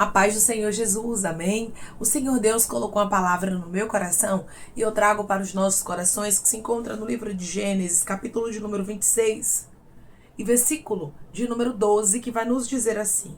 A paz do Senhor Jesus, amém? O Senhor Deus colocou uma palavra no meu coração e eu trago para os nossos corações que se encontra no livro de Gênesis, capítulo de número 26 e versículo de número 12, que vai nos dizer assim: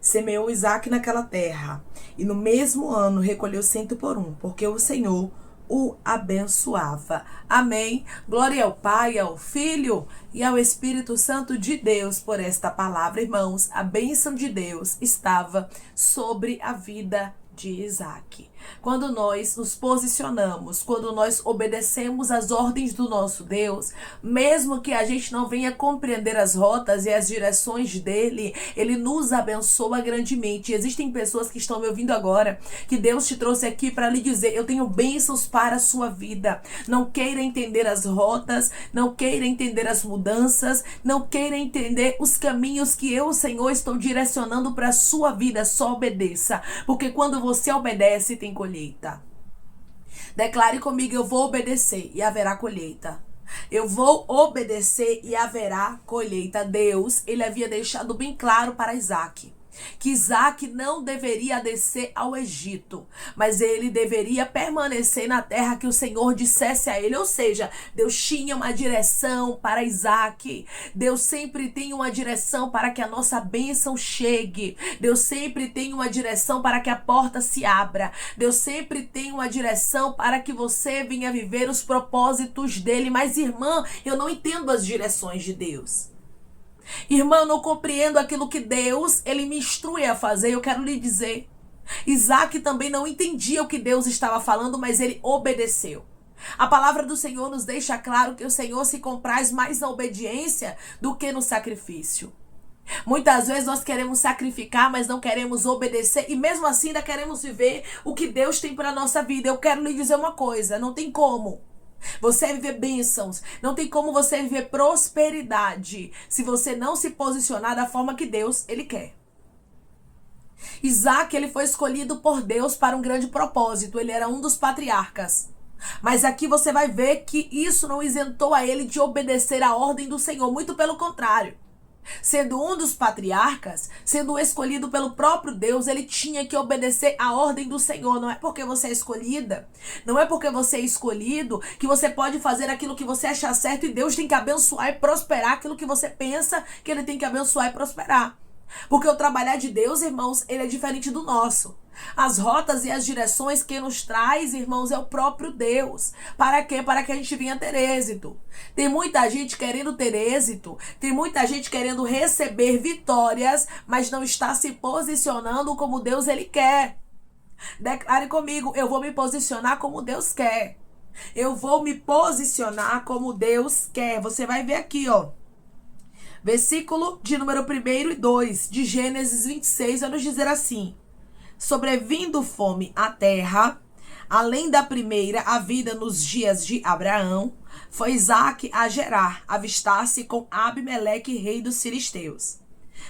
Semeou Isaque naquela terra e no mesmo ano recolheu 100 por 1, porque o Senhor o abençoava. Amém. Glória ao Pai, ao Filho e ao Espírito Santo de Deus por esta palavra, irmãos. A bênção de Deus estava sobre a vida de Isaque. Quando nós nos posicionamos, quando nós obedecemos às ordens do nosso Deus, mesmo que a gente não venha compreender as rotas e as direções dele, ele nos abençoa grandemente. Existem pessoas que estão me ouvindo agora, que Deus te trouxe aqui para lhe dizer: eu tenho bênçãos para a sua vida. Não queira entender as rotas, não queira entender as mudanças, não queira entender os caminhos que eu, Senhor, estou direcionando para a sua vida. Só obedeça, porque quando você obedece, tem colheita. Declare comigo: eu vou obedecer e haverá colheita. Eu vou obedecer e haverá colheita. Deus, ele havia deixado bem claro para Isaque que Isaque não deveria descer ao Egito, mas ele deveria permanecer na terra que o Senhor dissesse a ele. Ou seja, Deus tinha uma direção para Isaque. Deus sempre tem uma direção para que a nossa bênção chegue. Deus sempre tem uma direção para que a porta se abra. Deus sempre tem uma direção para que você venha viver os propósitos dele. Mas, irmã, eu não entendo as direções de Deus. Irmã, eu não compreendo aquilo que Deus, ele me instrui a fazer. Eu quero lhe dizer, Isaque também não entendia o que Deus estava falando, mas ele obedeceu. A palavra do Senhor nos deixa claro que o Senhor se compraz mais na obediência do que no sacrifício. Muitas vezes nós queremos sacrificar, mas não queremos obedecer, e mesmo assim ainda queremos viver o que Deus tem para a nossa vida. Eu quero lhe dizer uma coisa: não tem como você viver bênçãos, não tem como você viver prosperidade se você não se posicionar da forma que Deus, ele quer. Isaque, ele foi escolhido por Deus para um grande propósito. Ele era um dos patriarcas. Mas aqui você vai ver que isso não isentou a ele de obedecer à ordem do Senhor. Muito pelo contrário. Sendo um dos patriarcas, sendo escolhido pelo próprio Deus, ele tinha que obedecer à ordem do Senhor. Não é porque você é escolhida, não é porque você é escolhido que você pode fazer aquilo que você achar certo e Deus tem que abençoar e prosperar aquilo que você pensa que ele tem que abençoar e prosperar. Porque o trabalhar de Deus, irmãos, ele é diferente do nosso. As rotas e as direções que nos traz, irmãos, é o próprio Deus. Para quê? Para que a gente venha ter êxito. Tem muita gente querendo ter êxito, tem muita gente querendo receber vitórias, mas não está se posicionando como Deus ele quer. Declare comigo: eu vou me posicionar como Deus quer. Eu vou me posicionar como Deus quer. Você vai ver aqui, ó. Versículo de número 1 e 2 de Gênesis 26 vai nos dizer assim: sobrevindo fome à terra, além da primeira a vida nos dias de Abraão, foi Isaque a Gerar, avistar-se com Abimeleque, rei dos filisteus.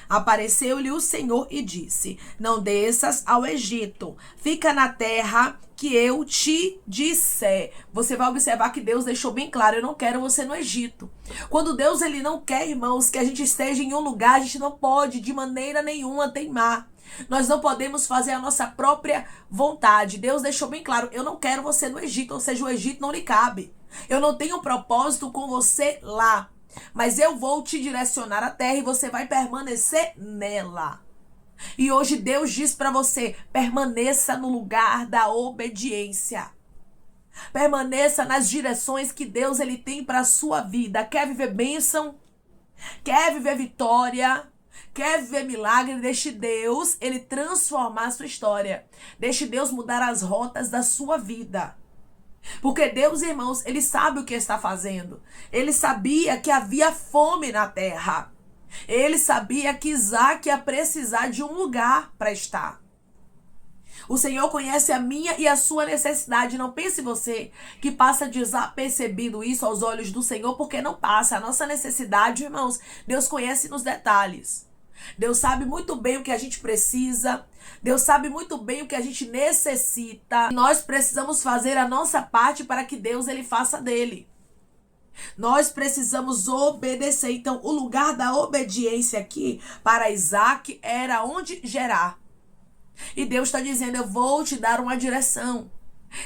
Apareceu-lhe o Senhor e disse: não desças ao Egito, fica na terra que eu te disser. Você vai observar que Deus deixou bem claro: eu não quero você no Egito. Quando Deus ele não quer, irmãos, que a gente esteja em um lugar, a gente não pode de maneira nenhuma teimar. Nós não podemos fazer a nossa própria vontade. Deus deixou bem claro: eu não quero você no Egito, ou seja, o Egito não lhe cabe. Eu não tenho propósito com você lá. Mas eu vou te direcionar à terra e você vai permanecer nela. E hoje Deus diz para você: permaneça no lugar da obediência. Permaneça nas direções que Deus ele tem para a sua vida. Quer viver bênção? Quer viver vitória? Quer viver milagre? Deixe Deus ele transformar a sua história. Deixe Deus mudar as rotas da sua vida. Porque Deus, irmãos, ele sabe o que está fazendo. Ele sabia que havia fome na terra. Ele sabia que Isaque ia precisar de um lugar para estar. O Senhor conhece a minha e a sua necessidade. Não pense você que passa desapercebido isso aos olhos do Senhor, porque não passa. A nossa necessidade, irmãos, Deus conhece nos detalhes. Deus sabe muito bem o que a gente precisa. Deus sabe muito bem o que a gente necessita. Nós precisamos fazer a nossa parte para que Deus ele faça dele. Nós precisamos obedecer. Então, o lugar da obediência aqui para Isaque era onde? Gerar. E Deus está dizendo, eu vou te dar uma direção.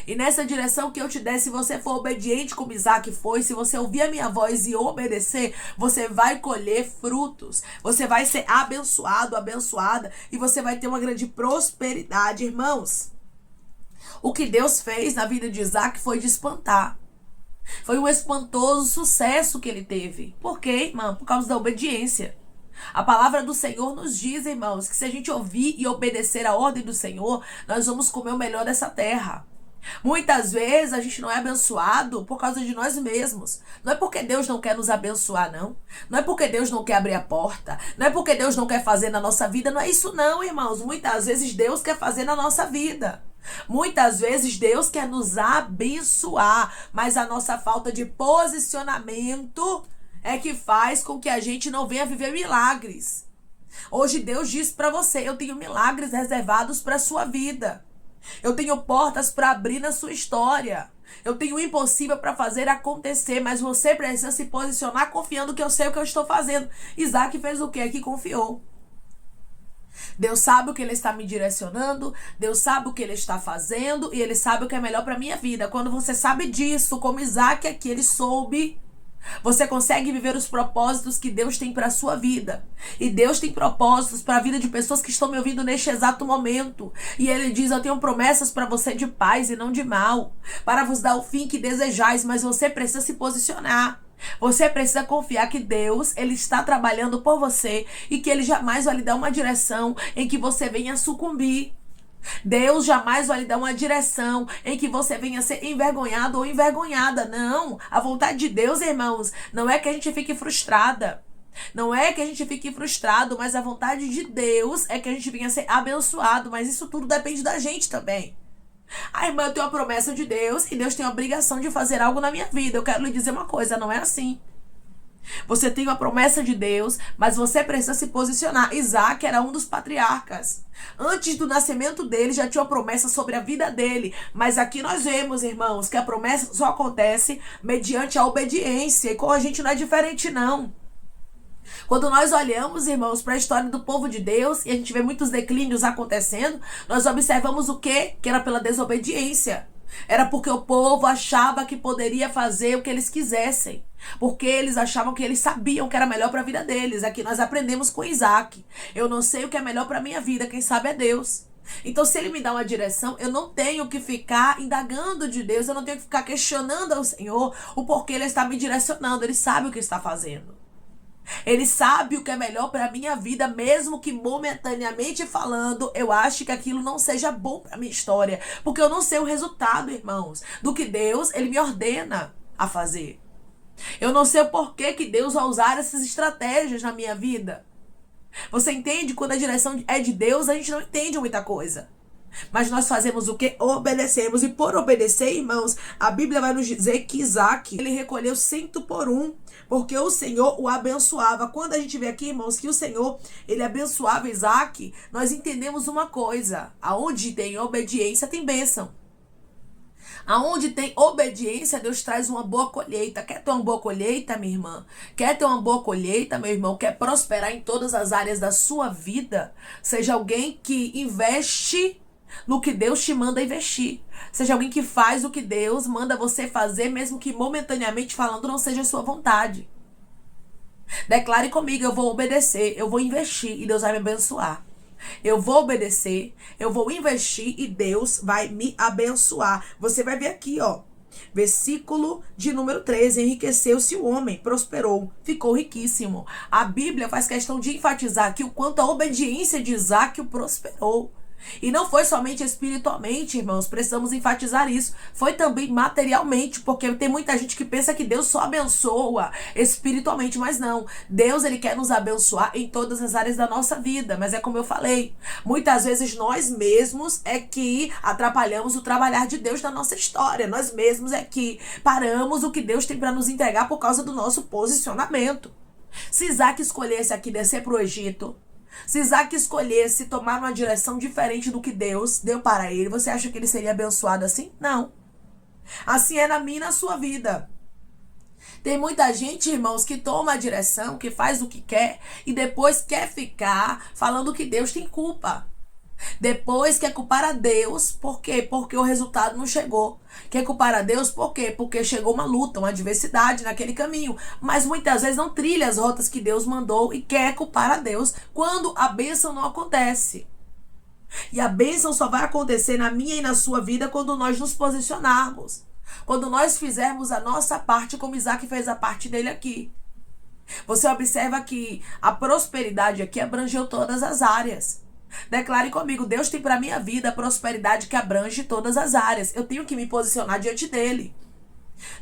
E nessa direção que eu te der, se você for obediente como Isaac foi, se você ouvir a minha voz e obedecer, você vai colher frutos. Você vai ser abençoado, abençoada, e você vai ter uma grande prosperidade, irmãos. O que Deus fez na vida de Isaac foi de espantar. Foi um espantoso sucesso que ele teve. Por quê, irmão? Por causa da obediência. A palavra do Senhor nos diz, irmãos, que se a gente ouvir e obedecer a ordem do Senhor, nós vamos comer o melhor dessa terra. Muitas vezes a gente não é abençoado por causa de nós mesmos. Não é porque Deus não quer nos abençoar, não. Não é porque Deus não quer abrir a porta. Não é porque Deus não quer fazer na nossa vida. Não é isso não, irmãos. Muitas vezes Deus quer fazer na nossa vida. Muitas vezes Deus quer nos abençoar. Mas a nossa falta de posicionamento é que faz com que a gente não venha viver milagres. Hoje Deus diz para você, eu tenho milagres reservados para a sua vida. Eu tenho portas para abrir na sua história. Eu tenho o impossível para fazer acontecer, mas você precisa se posicionar confiando que eu sei o que eu estou fazendo. Isaac fez o quê? Aqui confiou. Deus sabe o que Ele está me direcionando, Deus sabe o que Ele está fazendo e Ele sabe o que é melhor para a minha vida. Quando você sabe disso, como Isaac aqui, ele soube, você consegue viver os propósitos que Deus tem para a sua vida. E Deus tem propósitos para a vida de pessoas que estão me ouvindo neste exato momento. E Ele diz, eu tenho promessas para você de paz e não de mal, para vos dar o fim que desejais, mas você precisa se posicionar. Você precisa confiar que Deus, Ele está trabalhando por você e que Ele jamais vai lhe dar uma direção em que você venha sucumbir. Deus jamais vai lhe dar uma direção em que você venha ser envergonhado ou envergonhada. Não. A vontade de Deus, irmãos, não é que a gente fique frustrada. Não é que a gente fique frustrado, mas a vontade de Deus é que a gente venha ser abençoado. Mas isso tudo depende da gente também. Ah, irmã, eu tenho a promessa de Deus e Deus tem a obrigação de fazer algo na minha vida. Eu quero lhe dizer uma coisa, não é assim. Você tem uma promessa de Deus, mas você precisa se posicionar. Isaac era um dos patriarcas. Antes do nascimento dele, já tinha uma promessa sobre a vida dele. Mas aqui nós vemos, irmãos, que a promessa só acontece mediante a obediência. E com a gente não é diferente, não. Quando nós olhamos, irmãos, para a história do povo de Deus, e a gente vê muitos declínios acontecendo, nós observamos o quê? Que era pela desobediência. Era porque o povo achava que poderia fazer o que eles quisessem. Porque eles achavam que eles sabiam que era melhor para a vida deles. Aqui nós aprendemos com Isaac. Eu não sei o que é melhor para a minha vida, quem sabe é Deus. Então, se Ele me dá uma direção, eu não tenho que ficar indagando de Deus, eu não tenho que ficar questionando ao Senhor o porquê Ele está me direcionando. Ele sabe o que está fazendo. Ele sabe o que é melhor para a minha vida, mesmo que momentaneamente falando, eu acho que aquilo não seja bom para a minha história. Porque eu não sei o resultado, irmãos, do que Deus, Ele me ordena a fazer. Eu não sei o porquê que Deus vai usar essas estratégias na minha vida. Você entende? Quando a direção é de Deus, a gente não entende muita coisa. Mas nós fazemos o que? Obedecemos. E por obedecer, irmãos, a Bíblia vai nos dizer que Isaac, ele recolheu 100 por um, porque o Senhor o abençoava. Quando a gente vê aqui, irmãos, que o Senhor, ele abençoava Isaac, nós entendemos uma coisa. Aonde tem obediência, tem bênção. Aonde tem obediência, Deus traz uma boa colheita. Quer ter uma boa colheita, minha irmã? Quer ter uma boa colheita, meu irmão? Quer prosperar em todas as áreas da sua vida? Seja alguém que investe no que Deus te manda investir. Seja alguém que faz o que Deus manda você fazer, mesmo que momentaneamente falando não seja a sua vontade. Declare comigo, eu vou obedecer, eu vou investir e Deus vai me abençoar. Eu vou obedecer, eu vou investir e Deus vai me abençoar. Você vai ver aqui, ó. Versículo de número 13. Enriqueceu-se o homem, prosperou, ficou riquíssimo. A Bíblia faz questão de enfatizar aqui o quanto a obediência de Isaac o prosperou. E não foi somente espiritualmente, irmãos, precisamos enfatizar isso. Foi também materialmente, porque tem muita gente que pensa que Deus só abençoa espiritualmente, mas não. Deus, Ele quer nos abençoar em todas as áreas da nossa vida, mas é como eu falei, muitas vezes nós mesmos é que atrapalhamos o trabalhar de Deus na nossa história. Nós mesmos é que paramos o que Deus tem para nos entregar por causa do nosso posicionamento. Se Isaac escolhesse aqui descer para o Egito, se Isaac escolhesse tomar uma direção diferente do que Deus deu para ele, você acha que ele seria abençoado assim? Não. Assim é na minha e na sua vida. Tem muita gente, irmãos, que toma a direção, que faz o que quer e depois quer ficar falando que Deus tem culpa. Depois quer culpar a Deus, por quê? Porque o resultado não chegou. Quer culpar a Deus, por quê? Porque chegou uma luta, uma adversidade naquele caminho. Mas muitas vezes não trilha as rotas que Deus mandou e quer culpar a Deus quando a bênção não acontece. E a bênção só vai acontecer na minha e na sua vida quando nós nos posicionarmos. Quando nós fizermos a nossa parte, como Isaac fez a parte dele aqui. Você observa que a prosperidade aqui abrangeu todas as áreas. Declare comigo, Deus tem para minha vida a prosperidade que abrange todas as áreas. Eu tenho que me posicionar diante dele.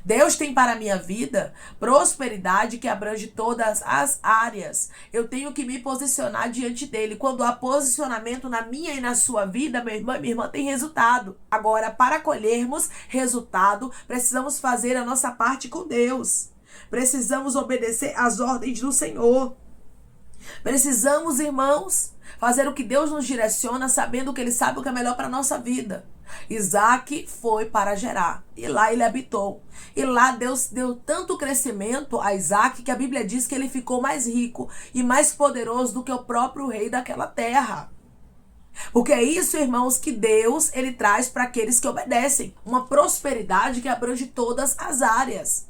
Deus tem para a minha vida prosperidade que abrange todas as áreas. Eu tenho que me posicionar diante dele. Quando há posicionamento na minha e na sua vida, meu irmão e minha irmã, tem resultado. Agora, para colhermos resultado, precisamos fazer a nossa parte com Deus. Precisamos obedecer às ordens do Senhor. Precisamos, irmãos, fazer o que Deus nos direciona, sabendo que Ele sabe o que é melhor para a nossa vida. Isaac foi para Gerar, e lá ele habitou. E lá Deus deu tanto crescimento a Isaac, que a Bíblia diz que ele ficou mais rico e mais poderoso do que o próprio rei daquela terra. Porque é isso, irmãos, que Deus ele traz para aqueles que obedecem. Uma prosperidade que abrange todas as áreas.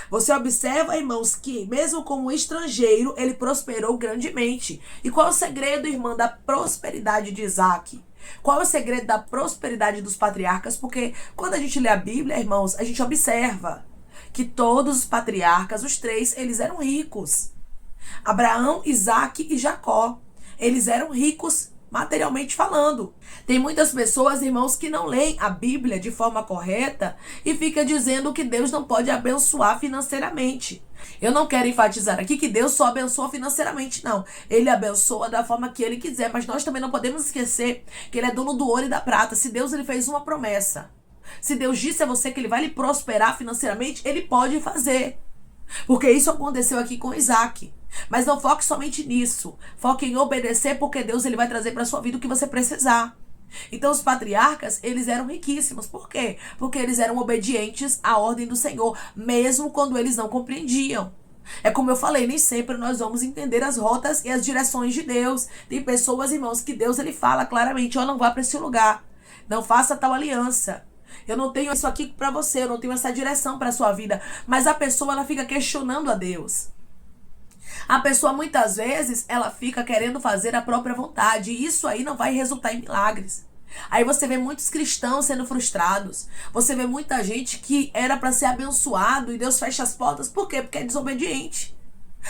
Você observa, irmãos, que mesmo como estrangeiro, ele prosperou grandemente. E qual é o segredo, irmã, da prosperidade de Isaac? Qual é o segredo da prosperidade dos patriarcas? Porque quando a gente lê a Bíblia, irmãos, a gente observa que todos os patriarcas, os três, eles eram ricos. Abraão, Isaac e Jacó. Eles eram ricos materialmente falando. Tem muitas pessoas, irmãos, que não leem a Bíblia de forma correta e fica dizendo que Deus não pode abençoar financeiramente. Eu não quero enfatizar aqui que Deus só abençoa financeiramente, não. Ele abençoa da forma que Ele quiser, mas nós também não podemos esquecer que Ele é dono do ouro e da prata. Se Deus ele fez uma promessa, se Deus disse a você que Ele vai lhe prosperar financeiramente, Ele pode fazer. Porque isso aconteceu aqui com Isaac. Mas não foque somente nisso. Foque em obedecer, porque Deus ele vai trazer para sua vida o que você precisar. Então os patriarcas, eles eram riquíssimos. Por quê? Porque eles eram obedientes à ordem do Senhor, mesmo quando eles não compreendiam. É como eu falei, nem sempre nós vamos entender as rotas e as direções de Deus. Tem pessoas, irmãos, que Deus ele fala claramente, não vá para esse lugar. Não faça tal aliança. Eu não tenho isso aqui para você, eu não tenho essa direção para a sua vida. Mas a pessoa, ela fica questionando a Deus. A pessoa, muitas vezes, ela fica querendo fazer a própria vontade. E isso aí não vai resultar em milagres. Aí você vê muitos cristãos sendo frustrados. Você vê muita gente que era para ser abençoado e Deus fecha as portas. Por quê? Porque é desobediente.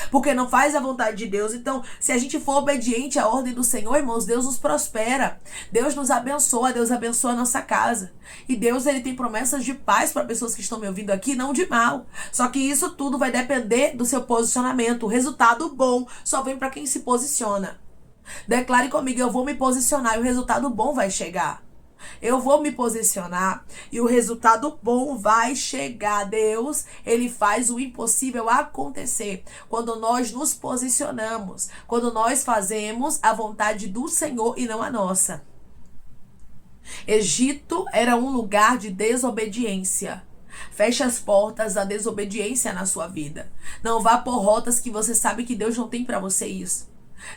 Porque não faz a vontade de Deus. Então, se a gente for obediente à ordem do Senhor, irmãos, Deus nos prospera. Deus nos abençoa, Deus abençoa a nossa casa. E Deus, ele tem promessas de paz para pessoas que estão me ouvindo aqui, não de mal. Só que isso tudo vai depender do seu posicionamento. O resultado bom só vem para quem se posiciona. Declare comigo, eu vou me posicionar e o resultado bom vai chegar. Eu vou me posicionar e o resultado bom vai chegar. Deus, ele faz o impossível acontecer quando nós nos posicionamos, quando nós fazemos a vontade do Senhor e não a nossa. Egito era um lugar de desobediência. Feche as portas da desobediência na sua vida. Não vá por rotas que você sabe que Deus não tem para você isso.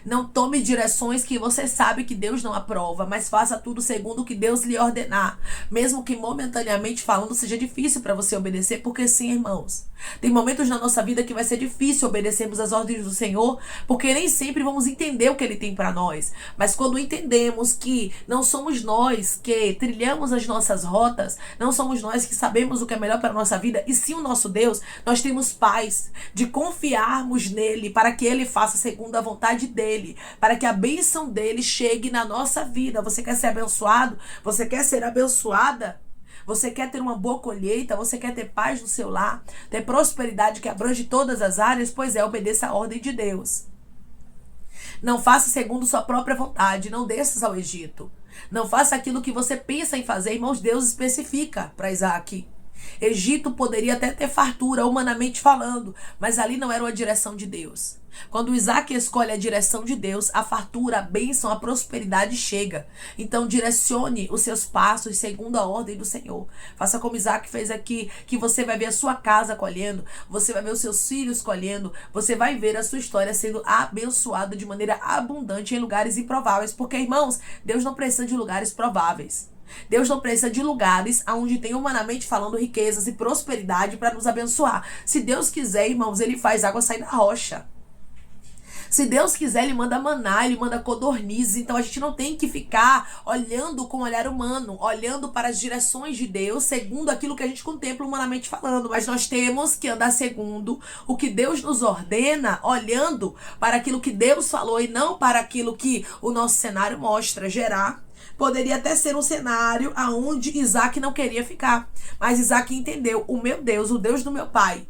Não tome direções que você sabe que Deus não aprova, mas faça tudo segundo o que Deus lhe ordenar. Mesmo que momentaneamente falando seja difícil para você obedecer, porque sim, irmãos. Tem momentos na nossa vida que vai ser difícil obedecermos as ordens do Senhor, porque nem sempre vamos entender o que Ele tem para nós. Mas quando entendemos que não somos nós que trilhamos as nossas rotas, não somos nós que sabemos o que é melhor para a nossa vida, e sim o nosso Deus, nós temos paz de confiarmos nele para que Ele faça segundo a vontade dele, para que a bênção dele chegue na nossa vida. Você quer ser abençoado? Você quer ser abençoada? Você quer ter uma boa colheita? Você quer ter paz no seu lar? Ter prosperidade que abrange todas as áreas? Pois é, obedeça a ordem de Deus. Não faça segundo sua própria vontade. Não desças ao Egito. Não faça aquilo que você pensa em fazer. Irmãos, Deus especifica para Isaac. Egito poderia até ter fartura, humanamente falando, mas ali não era uma direção de Deus. Quando Isaac escolhe a direção de Deus, a fartura, a bênção, a prosperidade chega. Então direcione os seus passos segundo a ordem do Senhor. Faça como Isaac fez aqui, que você vai ver a sua casa colhendo, você vai ver os seus filhos colhendo, você vai ver a sua história sendo abençoada de maneira abundante em lugares improváveis. Porque, irmãos, Deus não precisa de lugares prováveis. Deus não precisa de lugares onde tem humanamente falando riquezas e prosperidade para nos abençoar. Se Deus quiser, irmãos, Ele faz água sair da rocha. Se Deus quiser, Ele manda maná, Ele manda codornizes. Então a gente não tem que ficar olhando com o olhar humano, olhando para as direções de Deus, segundo aquilo que a gente contempla humanamente falando. Mas nós temos que andar segundo o que Deus nos ordena, olhando para aquilo que Deus falou e não para aquilo que o nosso cenário mostra. Gerar poderia até ser um cenário aonde Isaac não queria ficar. Mas Isaac entendeu, o meu Deus, o Deus do meu pai,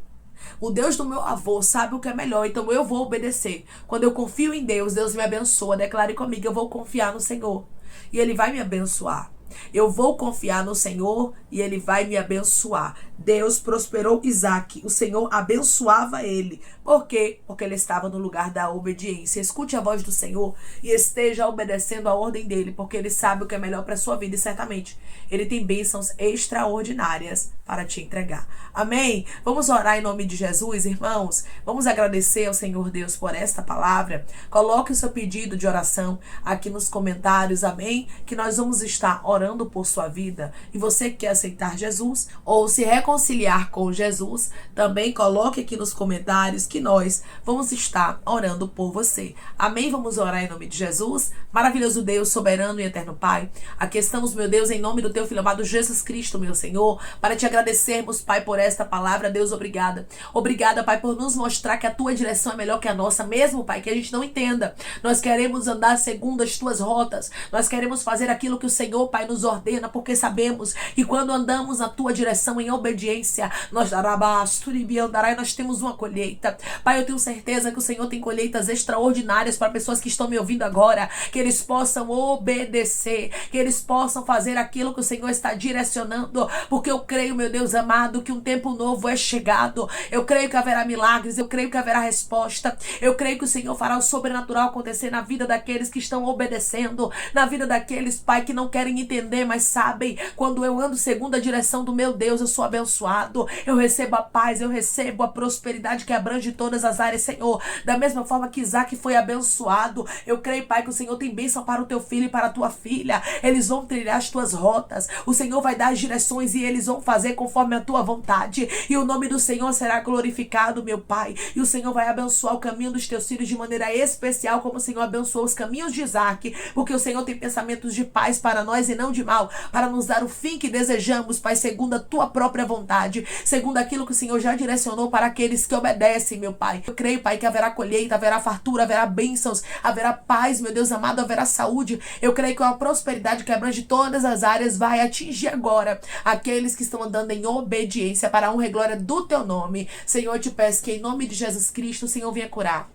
o Deus do meu avô sabe o que é melhor, então eu vou obedecer. Quando eu confio em Deus, Deus me abençoa. Declare comigo, eu vou confiar no Senhor e Ele vai me abençoar. Eu vou confiar no Senhor e Ele vai me abençoar. Deus prosperou Isaac, o Senhor abençoava ele. Por quê? Porque ele estava no lugar da obediência. Escute a voz do Senhor e esteja obedecendo a ordem dele, porque Ele sabe o que é melhor para a sua vida e certamente Ele tem bênçãos extraordinárias para te entregar. Amém? Vamos orar em nome de Jesus, irmãos. Vamos agradecer ao Senhor Deus por esta palavra. Coloque o seu pedido de oração aqui nos comentários, amém? Que nós vamos estar orando por sua vida. E você que quer aceitar Jesus ou se reconciliar com Jesus, também coloque aqui nos comentários que nós vamos estar orando por você. Amém? Vamos orar em nome de Jesus. Maravilhoso Deus, soberano e eterno Pai. Aqui estamos, meu Deus, em nome do teu Filho amado Jesus Cristo, meu Senhor, para te agradecermos, Pai, por esta palavra. Deus, obrigada. Obrigada, Pai, por nos mostrar que a tua direção é melhor que a nossa, mesmo, Pai, que a gente não entenda. Nós queremos andar segundo as tuas rotas. Nós queremos fazer aquilo que o Senhor, Pai, nos ordena, porque sabemos que quando andamos na tua direção em obediência, nós temos uma colheita. Pai, eu tenho certeza que o Senhor tem colheitas extraordinárias para pessoas que estão me ouvindo agora, que eles possam obedecer, que eles possam fazer aquilo que o Senhor está direcionando, porque eu creio, meu Deus amado, que um tempo novo é chegado. Eu creio que haverá milagres, eu creio que haverá resposta, eu creio que o Senhor fará o sobrenatural acontecer na vida daqueles que estão obedecendo, na vida daqueles, Pai, que não querem entender, mas sabem, quando eu ando segundo a direção do meu Deus, eu sou abençoado, eu recebo a paz, eu recebo a prosperidade que abrange todas as áreas, Senhor. Da mesma forma que Isaac foi abençoado, eu creio, Pai, que o Senhor tem bênção para o teu filho e para a tua filha. Eles vão trilhar as tuas rotas, o Senhor vai dar as direções e eles vão fazer conforme a tua vontade, e o nome do Senhor será glorificado, meu Pai, e o Senhor vai abençoar o caminho dos teus filhos de maneira especial, como o Senhor abençoou os caminhos de Isaac, porque o Senhor tem pensamentos de paz para nós e não de mal, para nos dar o fim que desejamos, Pai, segundo a tua própria vontade, segundo aquilo que o Senhor já direcionou para aqueles que obedecem, meu Pai. Eu creio, Pai, que haverá colheita, haverá fartura, haverá bênçãos, haverá paz, meu Deus amado, haverá saúde. Eu creio que a prosperidade que abrange todas as áreas vai atingir agora aqueles que estão andando em obediência para a honra e glória do teu nome. Senhor, eu te peço que em nome de Jesus Cristo o Senhor venha curar,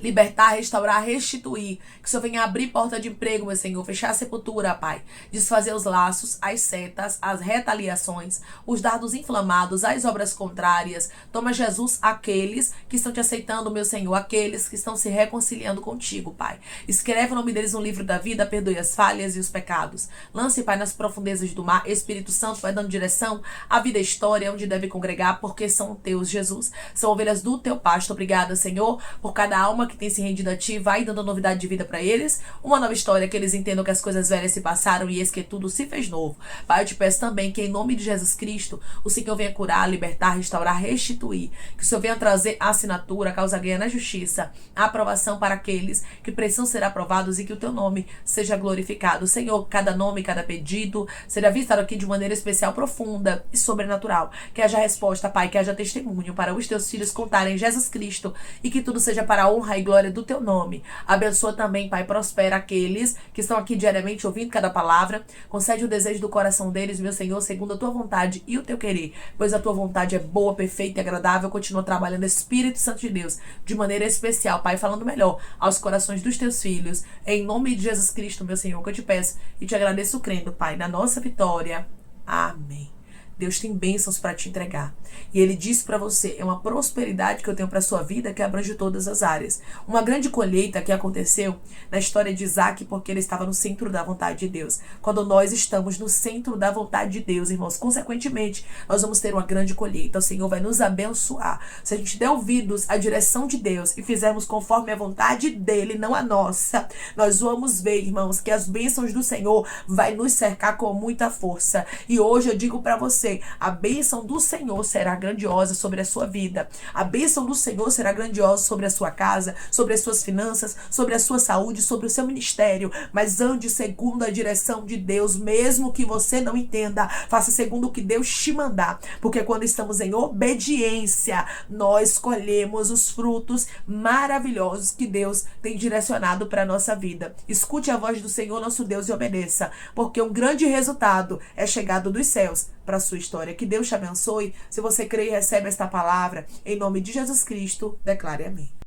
libertar, restaurar, restituir. Que o Senhor venha abrir porta de emprego, meu Senhor, fechar a sepultura, Pai, desfazer os laços, as setas, as retaliações, os dardos inflamados, as obras contrárias. Toma, Jesus, aqueles que estão te aceitando, meu Senhor, aqueles que estão se reconciliando contigo, Pai. Escreve o nome deles no livro da vida, perdoe as falhas e os pecados. Lance, Pai, nas profundezas do mar. Espírito Santo vai dando direção à vida e história, onde deve congregar, porque são teus, Jesus. São ovelhas do teu pasto. Obrigada, Senhor, por cada alma que tem se rendido a ti. Vai dando novidade de vida para eles, uma nova história, que eles entendam que as coisas velhas se passaram e eis que tudo se fez novo. Pai, eu te peço também que em nome de Jesus Cristo o Senhor venha curar, libertar, restaurar, restituir, que o Senhor venha trazer a assinatura, a causa ganha na justiça, a aprovação para aqueles que precisam ser aprovados e que o teu nome seja glorificado. Senhor, cada nome, cada pedido será visto aqui de maneira especial, profunda e sobrenatural. Que haja resposta, Pai, que haja testemunho para os teus filhos contarem Jesus Cristo e que tudo seja para a honra e glória do teu nome. Abençoa também, Pai, prospera aqueles que estão aqui diariamente ouvindo cada palavra. Concede o desejo do coração deles, meu Senhor, segundo a tua vontade e o teu querer, pois a tua vontade é boa, perfeita e agradável. Continua trabalhando, Espírito Santo de Deus, de maneira especial, Pai, falando melhor aos corações dos teus filhos, em nome de Jesus Cristo, meu Senhor, que eu te peço e te agradeço crendo, Pai, na nossa vitória. Amém. Deus tem bênçãos para te entregar. E Ele diz para você, é uma prosperidade que eu tenho para sua vida que abrange todas as áreas. Uma grande colheita que aconteceu na história de Isaac, porque ele estava no centro da vontade de Deus. Quando nós estamos no centro da vontade de Deus, irmãos, consequentemente, nós vamos ter uma grande colheita. O Senhor vai nos abençoar. Se a gente der ouvidos à direção de Deus e fizermos conforme a vontade dele, não a nossa, nós vamos ver, irmãos, que as bênçãos do Senhor vai nos cercar com muita força. E hoje eu digo para você, a bênção do Senhor será grandiosa sobre a sua vida. A bênção do Senhor será grandiosa sobre a sua casa, sobre as suas finanças, sobre a sua saúde, sobre o seu ministério. Mas ande segundo a direção de Deus, mesmo que você não entenda. Faça segundo o que Deus te mandar. Porque quando estamos em obediência, nós colhemos os frutos maravilhosos que Deus tem direcionado para a nossa vida. Escute a voz do Senhor, nosso Deus, e obedeça. Porque um grande resultado é chegado dos céus para a sua história. Que Deus te abençoe. Se você crê e recebe esta palavra, em nome de Jesus Cristo, declare amém.